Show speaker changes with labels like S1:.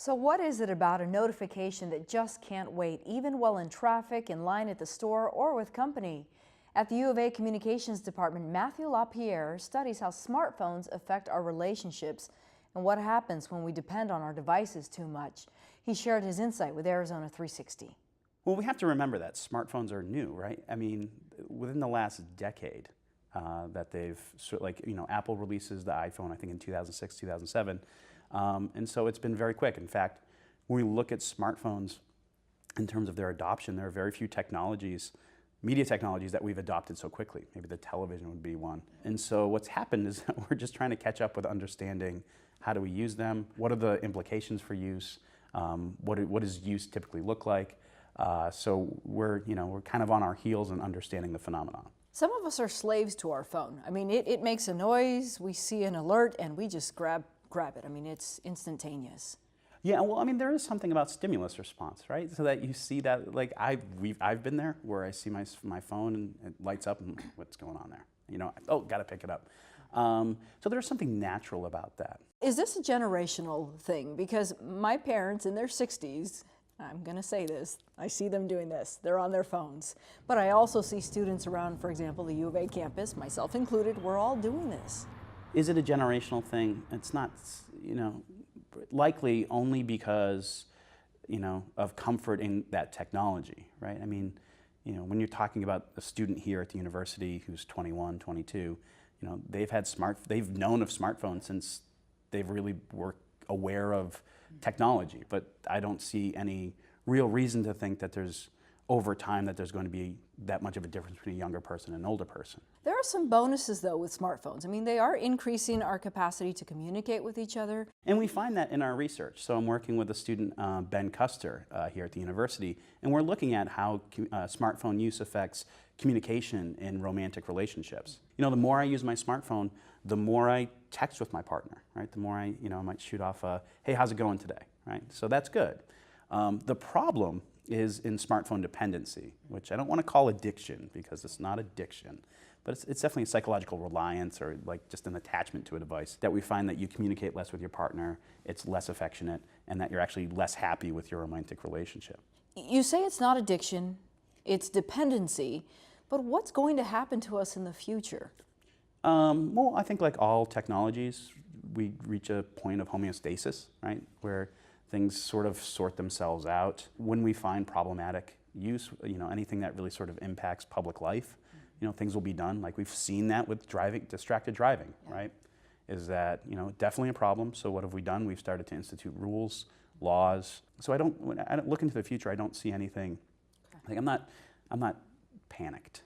S1: So what is it about a notification that just can't wait, even while in traffic, in line at the store, or with company? At the U of A Communications Department, Matthew Lapierre studies how smartphones affect our relationships and what happens when we depend on our devices too much. He shared his insight with Arizona 360.
S2: Well, we have to remember that smartphones are new, right? I mean, within the last decade, that they've, Apple releases the iPhone, I think in 2006, 2007. And so it's been very quick. In fact, when we look at smartphones in terms of their adoption, there are very few technologies, media technologies, that we've adopted so quickly. Maybe the television would be one. And so what's happened is that we're just trying to catch up with understanding how do we use them, what are the implications for use, what does use typically look like. So we're kind of on our heels in understanding the phenomenon.
S1: Some of us are slaves to our phone. I mean, it makes a noise, we see an alert, and we just grab it. I mean, it's instantaneous.
S2: Yeah, well, I mean, there is something about stimulus response, right? So that you see that, like, I've been there where I see my phone and it lights up and what's going on there? Oh, got to pick it up. So there's something natural about that.
S1: Is this a generational thing? Because my parents in their 60s, I'm going to say this, I see them doing this. They're on their phones. But I also see students around, for example, the U of A campus, myself included, we're all doing this.
S2: Is it a generational thing? It's not, likely only because, of comfort in that technology, right? I mean, when you're talking about a student here at the university who's 21, 22, they've known of smartphones since they've really were aware of technology, but I don't see any real reason to think that over time there's going to be that much of a difference between a younger person and an older person.
S1: There are some bonuses though with smartphones. I mean, they are increasing our capacity to communicate with each other.
S2: And we find that in our research. So I'm working with a student, Ben Custer, here at the university, and we're looking at how smartphone use affects communication in romantic relationships. The more I use my smartphone, the more I text with my partner, right? The more I might shoot off a, hey, how's it going today, right? So that's good. The problem is in smartphone dependency, which I don't want to call addiction because it's not addiction, but it's definitely a psychological reliance or like just an attachment to a device that we find that you communicate less with your partner, it's less affectionate, and that you're actually less happy with your romantic relationship.
S1: You say it's not addiction, it's dependency, but what's going to happen to us in the future?
S2: Well, I think like all technologies, we reach a point of homeostasis, right, where things sort of sort themselves out. When we find problematic use, anything that really sort of impacts public life, things will be done. Like we've seen that with distracted driving, right? Is that, definitely a problem. So what have we done? We've started to institute rules, laws. So when I look into the future, I don't see anything, like I'm not panicked.